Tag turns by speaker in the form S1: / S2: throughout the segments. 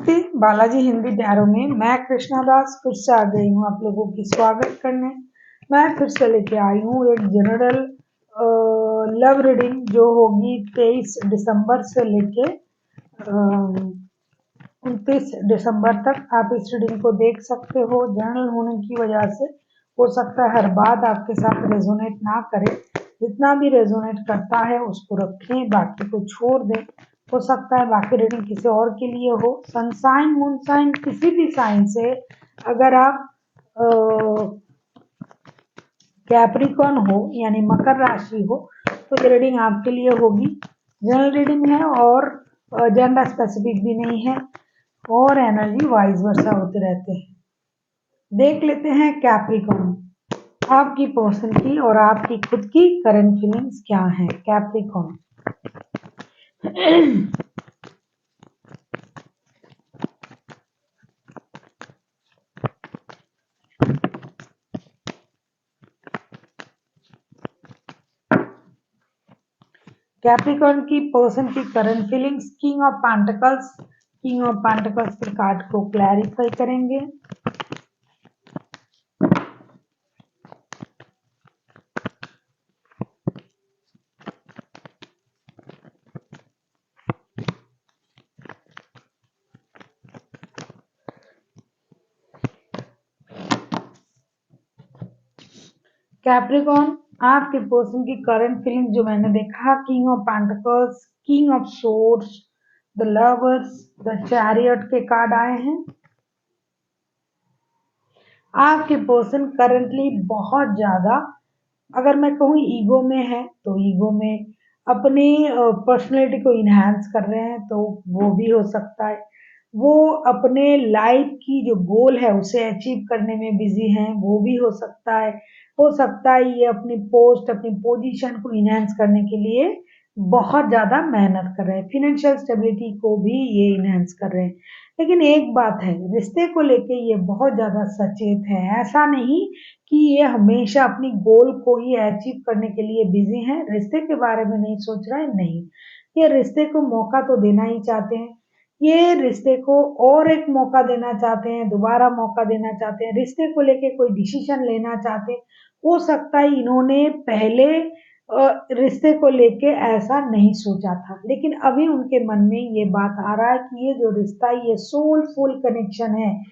S1: नमस्ते, बालाजी हिंदी टैरो में मैं कृष्णा दास फिर से आ गई हूँ आप लोगों की स्वागत करने। मैं फिर से लेके आई हूँ एक जनरल लव रीडिंग जो होगी 23 दिसंबर से लेके 29 दिसंबर तक। आप इस रीडिंग को देख सकते हो। जनरल होने की वजह से हो सकता है हर बात आपके साथ रेजोनेट ना करे। जितना भी रेजोनेट करता है उसको रखें, बाकी को छोड़ दें। हो सकता है बाकी रीडिंग किसी और के लिए हो। सनसाइन मूनसाइन किसी भी साइन से अगर आप कैप्रिकॉर्न हो यानी मकर राशि हो तो ये रीडिंग आपके लिए होगी। जनरल रीडिंग है और जेंडर स्पेसिफिक भी नहीं है और एनर्जी वाइज वर्सा होते रहते हैं। देख लेते हैं कैप्रिकॉर्न आपकी पर्सन की और आपकी खुद की करंट फीलिंग्स क्या है। कैप्रिकॉर्न कैप्रिकॉर्न की पर्सन की current feelings. King of pentacles के कार्ड को क्लैरिफाई करेंगे। कैप्रिकॉर्न आपके पर्सन की करंट फीलिंग जो मैंने देखा, king of pentacles, king of swords, the lovers, the chariot के कार्ड आए हैं। आपके पर्सन करंटली बहुत ज्यादा, अगर मैं कहूँ ईगो में है तो ईगो में अपनी पर्सनैलिटी को इन्हांस कर रहे हैं, तो वो भी हो सकता है। वो अपने लाइफ की जो गोल है उसे अचीव करने में बिजी हैं, वो भी हो सकता है। हो सकता है ये अपनी पोस्ट अपनी पोजीशन को इन्हांस करने के लिए बहुत ज्यादा मेहनत कर रहे हैं। फिनेंशियल स्टेबिलिटी को भी ये इन्हांस कर रहे हैं। लेकिन एक बात है, रिश्ते को लेके ये बहुत ज्यादा सचेत है। ऐसा नहीं कि ये हमेशा अपनी गोल को ही अचीव करने के लिए बिजी हैं, रिश्ते के बारे में नहीं सोच रहा है। नहीं, ये रिश्ते को मौका तो देना ही चाहते हैं। ये रिश्ते को और एक मौका देना चाहते हैं, दोबारा मौका देना चाहते हैं, रिश्ते को लेके कोई डिसीजन लेना चाहते हैं। हो सकता है इन्होंने पहले रिश्ते को लेके ऐसा नहीं सोचा था, लेकिन अभी उनके मन में ये बात आ रहा है कि ये जो रिश्ता है ये सोलफुल कनेक्शन है,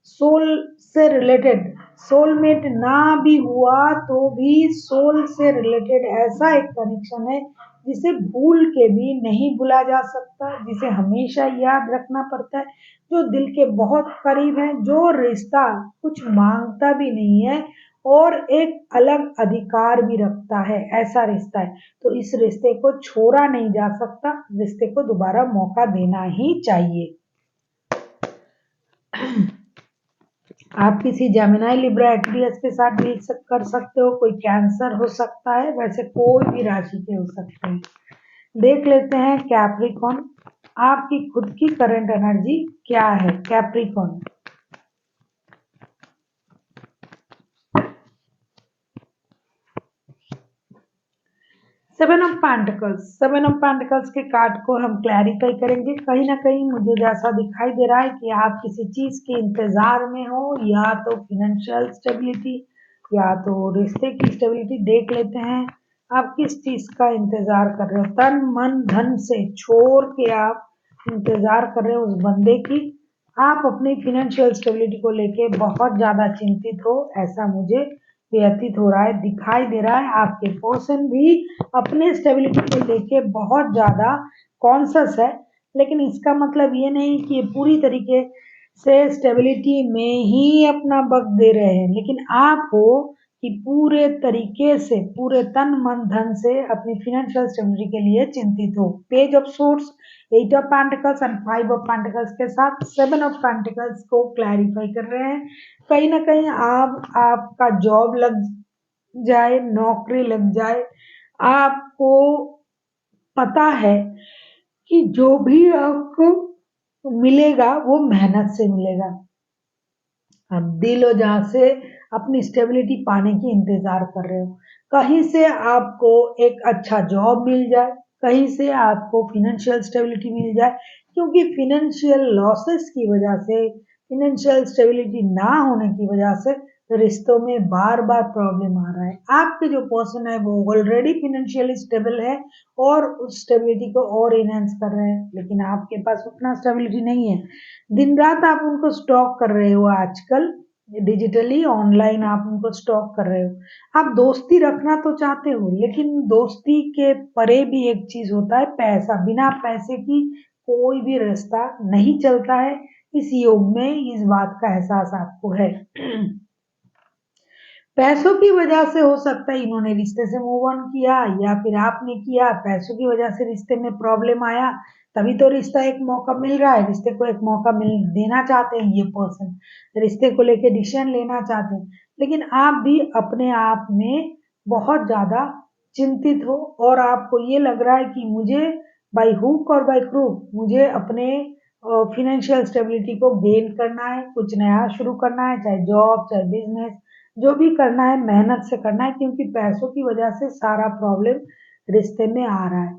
S1: सोल से रिलेटेड। सोलमेट ना भी हुआ तो भी सोल से रिलेटेड ऐसा एक कनेक्शन है जिसे भूल के भी नहीं भूला जा सकता, जिसे हमेशा याद रखना पड़ता है, जो दिल के बहुत करीब है, जो रिश्ता कुछ मांगता भी नहीं है और एक अलग अधिकार भी रखता है। ऐसा रिश्ता है, तो इस रिश्ते को छोड़ा नहीं जा सकता। रिश्ते को दोबारा मौका देना ही चाहिए। आप किसी जेमिनी लिब्रा एक्वेरियस के साथ डील कर सकते हो। कोई कैंसर हो सकता है, वैसे कोई भी राशि के हो सकते हैं। देख लेते हैं कैप्रिकॉर्न आपकी खुद की करंट एनर्जी क्या है। कैप्रिकॉर्न सेवन ऑफ पेंटिकल्स के कार्ड को हम क्लैरिफाई करेंगे। कहीं ना कहीं मुझे जैसा दिखाई दे रहा है कि आप किसी चीज के इंतजार में हो, या तो फिनेंशियल स्टेबिलिटी या तो रिश्ते की स्टेबिलिटी। देख लेते हैं आप किस चीज का इंतजार कर रहे हो। तन मन धन से छोड़ के आप इंतजार कर रहे हो उस बंदे की। आप अपनी फिनेंशियल स्टेबिलिटी को लेके बहुत ज्यादा चिंतित हो, ऐसा मुझे व्यतीत हो रहा है, दिखाई दे रहा है। आपके पर्सन भी अपने स्टेबिलिटी को लेके बहुत ज्यादा कॉन्शियस है, लेकिन इसका मतलब ये नहीं कि ये पूरी तरीके से स्टेबिलिटी में ही अपना वक्त दे रहे हैं, लेकिन आप हो कि पूरे तरीके से पूरे तन मन धन से अपनी फिनेंशियल स्टेबिलिटी के लिए चिंतित हो। Page of source, 8 of pentacles and 5 of pentacles के साथ 7 ऑफ पेंटिकल्स को क्लैरिफाई कर रहे हैं। कहीं ना कहीं आपका जॉब लग जाए, नौकरी लग जाए, आपको पता है कि जो भी आपको मिलेगा वो मेहनत से मिलेगा। आप दिल और जान से अपनी स्टेबिलिटी पाने की इंतजार कर रहे हो। कहीं से आपको एक अच्छा जॉब मिल जाए, कहीं से आपको फिनेंशियल स्टेबिलिटी मिल जाए, क्योंकि फिनेंशियल लॉसेस की वजह से, फिनेंशियल स्टेबिलिटी ना होने की वजह से रिश्तों में बार बार प्रॉब्लम आ रहा है। आपके जो पर्सन है वो ऑलरेडी फिनेंशियली स्टेबल है और उस स्टेबिलिटी को और इनहेंस कर रहे हैं, लेकिन आपके पास उतना स्टेबिलिटी नहीं है। दिन रात आप उनको स्टॉक कर रहे हो, आजकल डिजिटली ऑनलाइन आप उनको स्टॉक कर रहे हो। आप दोस्ती रखना तो चाहते हो, लेकिन दोस्ती के परे भी एक चीज होता है, पैसा। बिना पैसे की कोई भी रिश्ता नहीं चलता है। इस युग में इस बात का एहसास आपको है। पैसों की वजह से हो सकता है इन्होंने रिश्ते से मूव ऑन किया, या फिर आपने किया, पैसों की वजह से रिश्ते में प्रॉब्लम आया, तभी तो रिश्ता एक मौका मिल रहा है। रिश्ते को एक मौका मिल देना चाहते हैं ये पर्सन, रिश्ते को लेके डिसीजन लेना चाहते हैं, लेकिन आप भी अपने आप में बहुत ज्यादा चिंतित हो और आपको ये लग रहा है कि मुझे बाय हुक और बाय क्रूक मुझे अपने फिनेंशियल स्टेबिलिटी को गेन करना है, कुछ नया शुरू करना है, चाहे जॉब चाहे बिजनेस, जो भी करना है मेहनत से करना है, क्योंकि पैसों की वजह से सारा प्रॉब्लम रिश्ते में आ रहा है।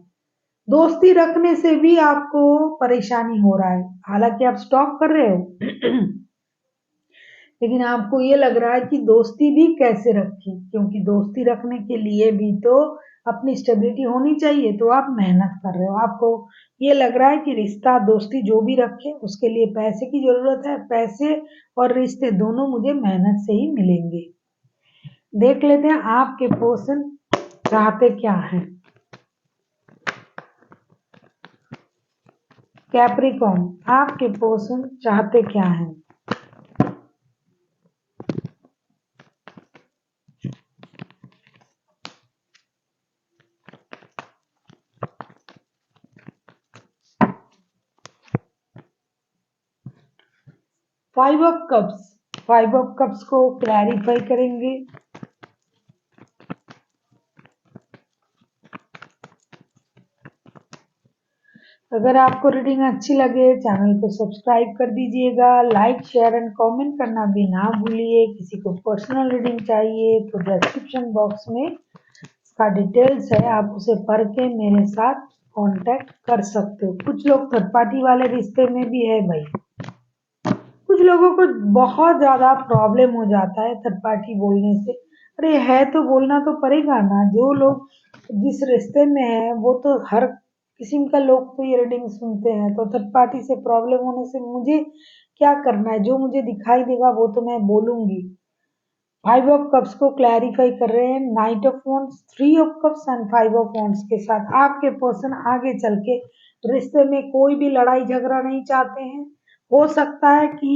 S1: दोस्ती रखने से भी आपको परेशानी हो रहा है, हालांकि आप स्टॉक कर रहे हो लेकिन आपको ये लग रहा है कि दोस्ती भी कैसे रखें, क्योंकि दोस्ती रखने के लिए भी तो अपनी स्टेबिलिटी होनी चाहिए, तो आप मेहनत कर रहे हो। आपको ये लग रहा है कि रिश्ता दोस्ती जो भी रखे उसके लिए पैसे की जरूरत है, पैसे और रिश्ते दोनों मुझे मेहनत से ही मिलेंगे। देख लेते हैं आपके पर्सन चाहते क्या हैं। कैप्रिकॉर्न, आपके पर्सन चाहते क्या हैं। Five of cups, five of cups को क्लैरिफाई करेंगे। अगर आपको रीडिंग अच्छी लगे चैनल को सब्सक्राइब कर दीजिएगा, लाइक शेयर एंड कमेंट करना भी ना भूलिए। किसी को पर्सनल रीडिंग चाहिए तो डिस्क्रिप्शन बॉक्स में इसका डिटेल्स है, आप उसे पढ़ के मेरे साथ कांटेक्ट कर सकते हो। कुछ लोग थर्ड पार्टी वाले रिश्ते में भी है भाई, कुछ लोगों को बहुत ज्यादा प्रॉब्लम हो जाता है थर्ड पार्टी बोलने से। अरे है तो बोलना तो पड़ेगा ना, जो लोग जिस रिश्ते में है वो तो हर किस्म का लोग तो ये रीडिंग सुनते हैं, तो थर्ड पार्टी से प्रॉब्लम होने से मुझे क्या करना है, जो मुझे दिखाई देगा वो तो मैं बोलूंगी। फाइव ऑफ कप्स को क्लैरिफाई कर रहे हैं, night of wands, three of cups and five of wands के साथ। आपके पर्सन आगे चल के रिश्ते में कोई भी लड़ाई झगड़ा नहीं चाहते हैं। हो सकता है कि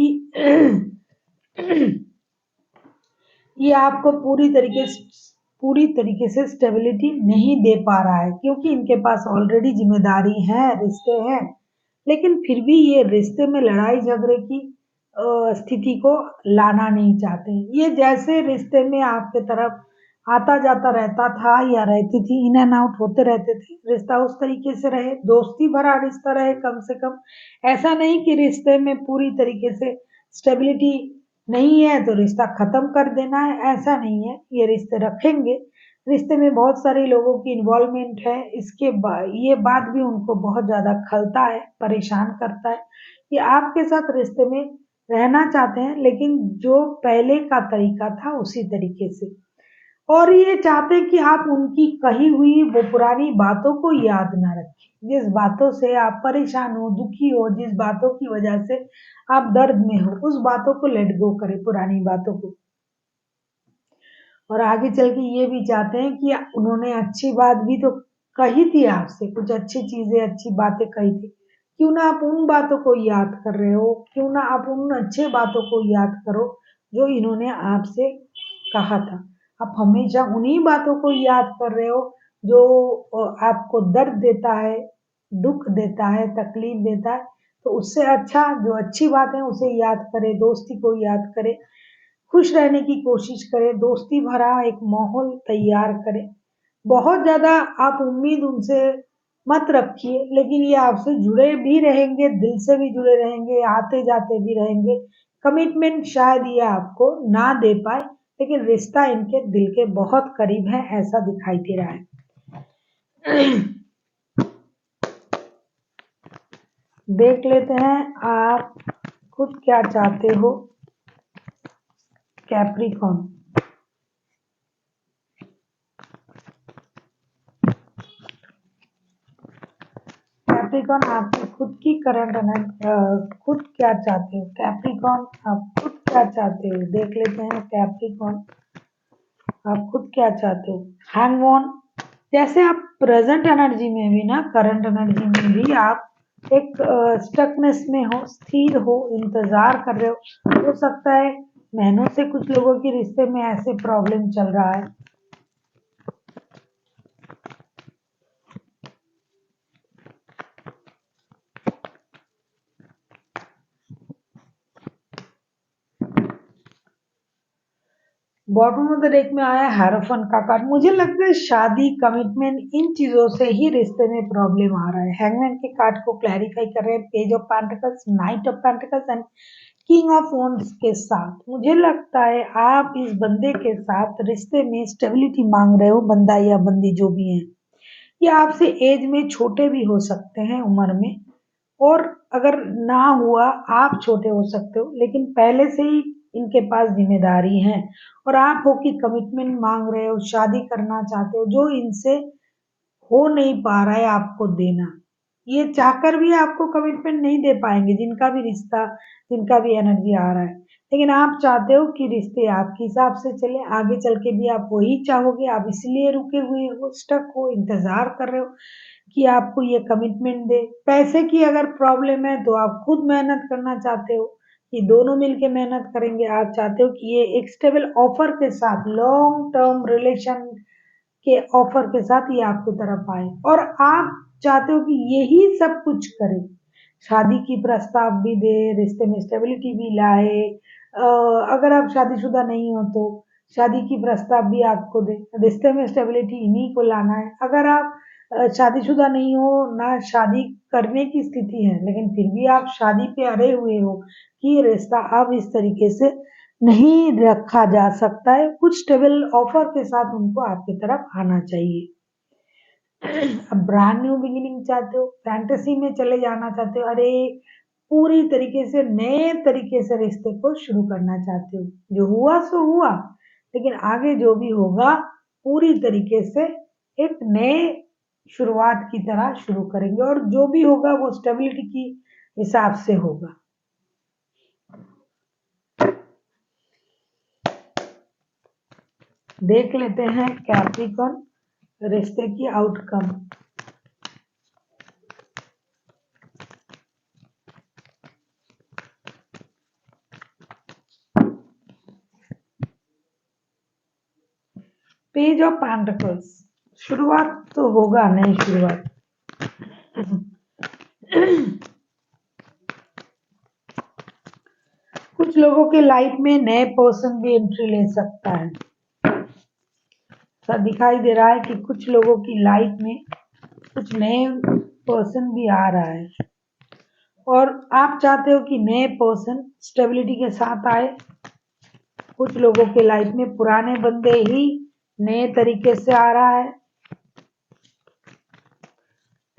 S1: ये आपको पूरी तरीके से स्टेबिलिटी नहीं दे पा रहा है, क्योंकि इनके पास ऑलरेडी जिम्मेदारी है, रिश्ते हैं, लेकिन फिर भी ये रिश्ते में लड़ाई झगड़े की स्थिति को लाना नहीं चाहते। ये जैसे रिश्ते में आपके तरफ आता जाता रहता था या रहती थी, इन एंड आउट होते रहते थे, रिश्ता उस तरीके से रहे, दोस्ती भरा रिश्ता रहे कम से कम। ऐसा नहीं कि रिश्ते में पूरी तरीके से स्टेबिलिटी नहीं है तो रिश्ता खत्म कर देना है, ऐसा नहीं है। ये रिश्ते रखेंगे, रिश्ते में बहुत सारे लोगों की इन्वॉल्वमेंट है, ये बात भी उनको बहुत ज्यादा खलता है, परेशान करता है कि आपके साथ रिश्ते में रहना चाहते हैं, लेकिन जो पहले का तरीका था उसी तरीके से। और ये चाहते हैं कि आप उनकी कही हुई वो पुरानी बातों को याद ना रखें, जिस बातों से आप परेशान हो, दुखी हो, जिस बातों की वजह से आप दर्द में हो, उस बातों को लेट गो करें, पुरानी बातों को। और आगे चल के ये भी चाहते हैं कि उन्होंने अच्छी बात भी तो कही थी आपसे, कुछ अच्छी चीजें अच्छी बातें कही थी, क्यों ना आप उन बातों को याद कर रहे हो, क्यों ना आप उन अच्छे बातों को याद करो जो इन्होंने आपसे कहा था। आप हमेशा उन्हीं बातों को याद कर रहे हो जो आपको दर्द देता है, दुख देता है, तकलीफ देता है। तो उससे अच्छा जो अच्छी बात है उसे याद करें, दोस्ती को याद करें, खुश रहने की कोशिश करें, दोस्ती भरा एक माहौल तैयार करें। बहुत ज़्यादा आप उम्मीद उनसे मत रखिए, लेकिन ये आपसे जुड़े भी रहेंगे, दिल से भी जुड़े रहेंगे, आते-जाते भी रहेंगे। कमिटमेंट शायद ये आपको ना दे पाए, लेकिन रिश्ता इनके दिल के बहुत करीब है, ऐसा दिखाई दे रहा है। देख लेते हैं आप खुद क्या चाहते हो कैप्रिकॉर्न। कैप्रिकॉर्न आपकी खुद की खुद क्या चाहते हो कैप्रिकॉर्न, आप खुद क्या चाहते हो देख लेते हैं कैप्रिकॉर्न, आप खुद क्या चाहते हो। हैंग ऑन, जैसे आप प्रेजेंट एनर्जी में भी ना, करंट एनर्जी में भी आप एक स्टकनेस में हो, स्थिर हो, इंतजार कर रहे हो सकता है महीनों से कुछ लोगों के रिश्ते में ऐसे प्रॉब्लम चल रहा है। बॉटम ऑफ द डेक में आया हैरोफन का कार्ड। मुझे लगता है शादी, कमिटमेंट, इन चीजों से ही रिश्ते में प्रॉब्लम आ रहा है। हैंगमैन के कार्ड को क्लैरिफाई कर रहे हैं page of pentacles, night of pentacles and king of wands के साथ। मुझे लगता है आप इस बंदे के साथ रिश्ते में स्टेबिलिटी मांग रहे हो, बंदा या बंदी जो भी है। ये आपसे एज में छोटे भी हो सकते हैं उम्र में, और अगर ना हुआ आप छोटे हो सकते हो, लेकिन पहले से ही इनके पास जिम्मेदारी है और आप हो कि कमिटमेंट मांग रहे हो, शादी करना चाहते हो, जो इनसे हो नहीं पा रहा है आपको देना। ये चाहकर भी आपको कमिटमेंट नहीं दे पाएंगे, जिनका भी रिश्ता, जिनका भी एनर्जी आ रहा है। लेकिन आप चाहते हो कि रिश्ते आपके हिसाब से चले, आगे चल के भी आप वही चाहोगे। आप इसलिए रुके हुए हो, स्टक हो, इंतजार कर रहे हो कि आपको ये कमिटमेंट दे। पैसे की अगर प्रॉब्लम है तो आप खुद मेहनत करना चाहते हो कि दोनों मिलके मेहनत करेंगे। आप चाहते हो कि ये एक स्टेबल ऑफर के साथ, लॉन्ग टर्म रिलेशन के ऑफर के साथ ये आपकी तरफ आए, और आप चाहते हो कि यही सब कुछ करे। शादी की प्रस्ताव भी दे, रिश्ते में स्टेबिलिटी भी लाए। अगर आप शादीशुदा नहीं हो तो शादी की प्रस्ताव भी आपको दे, रिश्ते में स्टेबिलिटी इन्हीं को लाना है। अगर आप शादीशुदा नहीं हो, ना शादी करने की स्थिति है, लेकिन फिर भी आप शादी पे अड़े हुए हो कि ये रिश्ता अब इस तरीके से नहीं रखा जा सकता है, कुछ स्टेबल ऑफर के साथ उनको आपकी तरफ आना चाहिए। अब ब्रांड न्यू बिगिनिंग चाहते हो, फैंटेसी में चले जाना चाहते हो, अरे पूरी तरीके से नए तरीके से रिश्ते को शुरू करना चाहते हो। जो हुआ सो हुआ, लेकिन आगे जो भी होगा पूरी तरीके से एक नए शुरुआत की तरह शुरू करेंगे, और जो भी होगा वो स्टेबिलिटी की हिसाब से होगा। देख लेते हैं कैप्रिकॉर्न रिश्ते की आउटकम। पेज ऑफ पेंटिकल्स, शुरुआत तो होगा, नई शुरुआत। कुछ लोगों के लाइफ में नए पर्सन भी एंट्री ले सकता है। ऐसा दिखाई दे रहा है कि कुछ लोगों की लाइफ में कुछ नए पर्सन भी आ रहा है, और आप चाहते हो कि नए पर्सन स्टेबिलिटी के साथ आए। कुछ लोगों के लाइफ में पुराने बंदे ही नए तरीके से आ रहा है।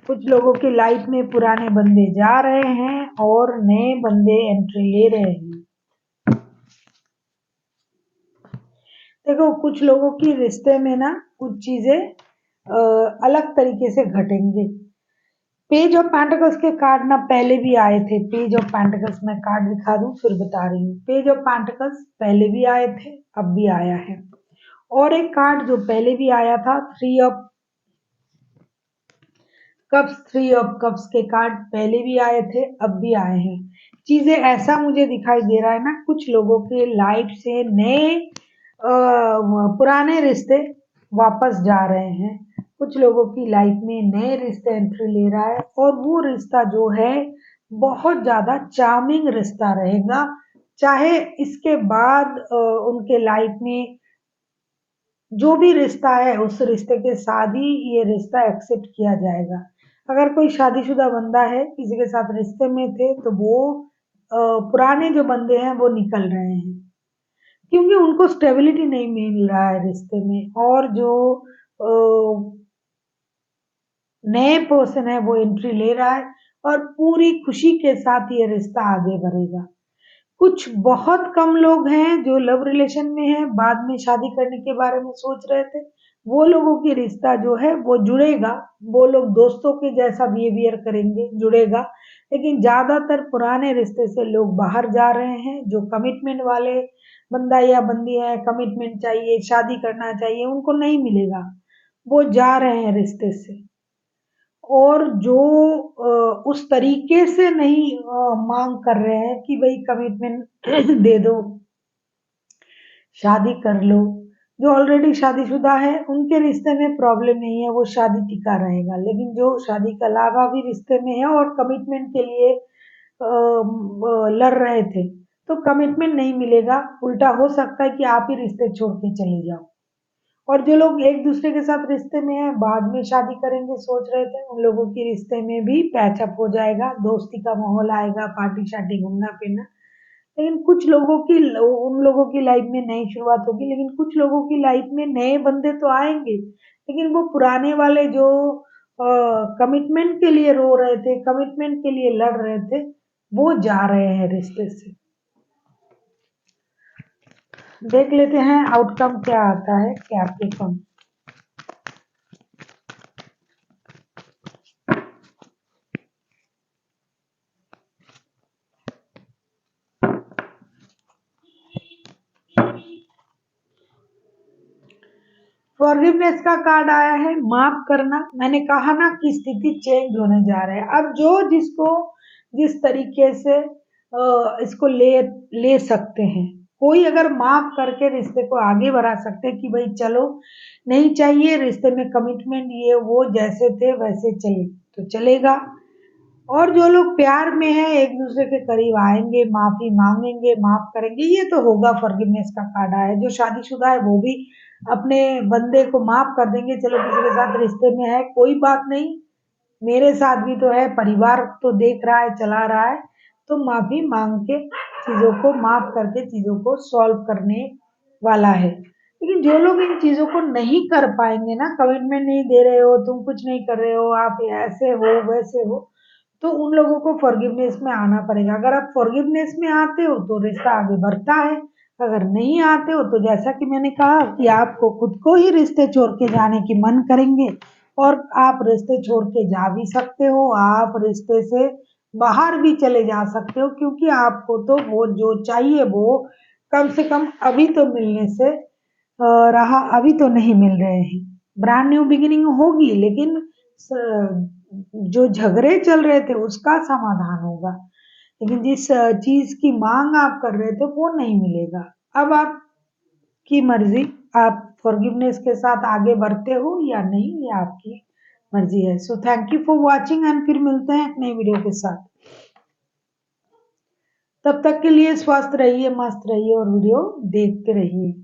S1: कुछ लोगों की लाइफ में पुराने बंदे जा रहे हैं और नए बंदे एंट्री ले रहे हैं। देखो कुछ लोगों की रिश्ते में ना कुछ चीजें अलग तरीके से घटेंगे। पेज ऑफ पेंटिकल्स के कार्ड ना पहले भी आए थे। पेज ऑफ पेंटिकल्स मैं कार्ड दिखा दूं फिर बता रही हूँ। पेज ऑफ पेंटिकल्स पहले भी आए थे, अब भी आया है। और एक कार्ड जो पहले भी आया था, three of cups, three of cups के कार्ड पहले भी आए थे, अब भी आए हैं। चीजें ऐसा मुझे दिखाई दे रहा है ना, कुछ लोगों के लाइफ से नए पुराने रिश्ते वापस जा रहे हैं। कुछ लोगों की लाइफ में नए रिश्ते एंट्री ले रहा है, और वो रिश्ता जो है बहुत ज्यादा चार्मिंग रिश्ता रहेगा। चाहे इसके बाद उनके लाइफ में जो भी रिश्ता है, उस रिश्ते के साथ ही ये रिश्ता एक्सेप्ट किया जाएगा। अगर कोई शादीशुदा बंदा है, किसी के साथ रिश्ते में थे, तो वो पुराने जो बंदे हैं वो निकल रहे हैं, क्योंकि उनको स्टेबिलिटी नहीं मिल रहा है रिश्ते में। और जो अ, नए पर्सन है वो एंट्री ले रहा है, और पूरी खुशी के साथ ये रिश्ता आगे बढ़ेगा। कुछ बहुत कम लोग हैं जो लव रिलेशन में हैं, बाद में शादी करने के बारे में सोच रहे थे। वो लोगों की रिश्ता जो है वो जुड़ेगा, वो लोग दोस्तों के जैसा बिहेवियर करेंगे, जुड़ेगा। लेकिन ज़्यादातर पुराने रिश्ते से लोग बाहर जा रहे हैं, जो कमिटमेंट वाले बंदा या बंदी है, कमिटमेंट चाहिए, शादी करना चाहिए, उनको नहीं मिलेगा। वो जा रहे हैं रिश्ते से। और जो उस तरीके से नहीं मांग कर रहे हैं कि भाई कमिटमेंट दे दो, शादी कर लो। जो ऑलरेडी शादीशुदा है उनके रिश्ते में प्रॉब्लम नहीं है, वो शादी टिका रहेगा। लेकिन जो शादी के अलावा भी रिश्ते में है और कमिटमेंट के लिए लड़ रहे थे, तो कमिटमेंट नहीं मिलेगा। उल्टा हो सकता है कि आप ही रिश्ते छोड़ के चले जाओ। और जो लोग एक दूसरे के साथ रिश्ते में हैं, बाद में शादी करेंगे सोच रहे थे, उन लोगों के रिश्ते में भी पैचअप हो जाएगा, दोस्ती का माहौल आएगा, पार्टी शार्टी, घूमना फिरना। लेकिन कुछ लोगों की उन लोगों की लाइफ में नई शुरुआत होगी। लेकिन कुछ लोगों की लाइफ में नए बंदे तो आएंगे, लेकिन वो पुराने वाले जो कमिटमेंट के लिए रो रहे थे, कमिटमेंट के लिए लड़ रहे थे, वो जा रहे हैं रिश्ते से। देख लेते हैं आउटकम क्या आता है क्या आपके कम। फॉरगिवनेस का कार्ड आया है, माफ करना। मैंने कहा ना कि स्थिति चेंज होने जा रहा है। अब जो जिसको जिस तरीके से इसको ले सकते हैं, कोई अगर माफ करके रिश्ते को आगे बढ़ा सकते हैं कि भाई चलो, नहीं चाहिए रिश्ते में कमिटमेंट, ये वो जैसे थे वैसे चले, तो चलेगा। और जो लोग प्यार में हैं, एक दूसरे के करीब आएंगे, माफी मांगेंगे, माफ करेंगे, ये तो होगा। फॉरगिवनेस का कार्ड आया है। जो शादीशुदा है वो भी अपने बंदे को माफ कर देंगे, चलो किसी के साथ रिश्ते में है, कोई बात नहीं, मेरे साथ भी तो है, परिवार तो देख रहा है, चला रहा है। तो माफी मांग के चीजों को माफ करके चीजों को सॉल्व करने वाला है। लेकिन जो लोग इन चीजों को नहीं कर पाएंगे ना, कमिटमेंट नहीं दे रहे हो, तुम कुछ नहीं कर रहे हो, आप ऐसे हो वैसे हो, तो उन लोगों को फॉरगिवनेस में आना पड़ेगा। अगर आप फॉरगिवनेस में आते हो तो रिश्ता आगे बढ़ता है, अगर नहीं आते हो तो जैसा कि मैंने कहा कि आपको खुद को ही रिश्ते छोड़ के जाने की मन करेंगे। और आप रिश्ते छोड़ के जा भी सकते हो, आप रिश्ते से बाहर भी चले जा सकते हो, क्योंकि आपको तो वो जो चाहिए वो कम से कम अभी तो मिलने से रहा, अभी तो नहीं मिल रहे हैं। ब्रांड न्यू बिगिनिंग होगी, लेकिन जो झगड़े चल रहे थे उसका समाधान होगा। लेकिन जिस चीज की मांग आप कर रहे थे वो नहीं मिलेगा। अब आपकी मर्जी, आप फॉरगिवनेस के साथ आगे बढ़ते हो या नहीं, ये आपकी मर्जी है। So thank you for watching, and फिर मिलते हैं एक नई वीडियो के साथ। तब तक के लिए स्वस्थ रहिए, मस्त रहिए और वीडियो देखते रहिए।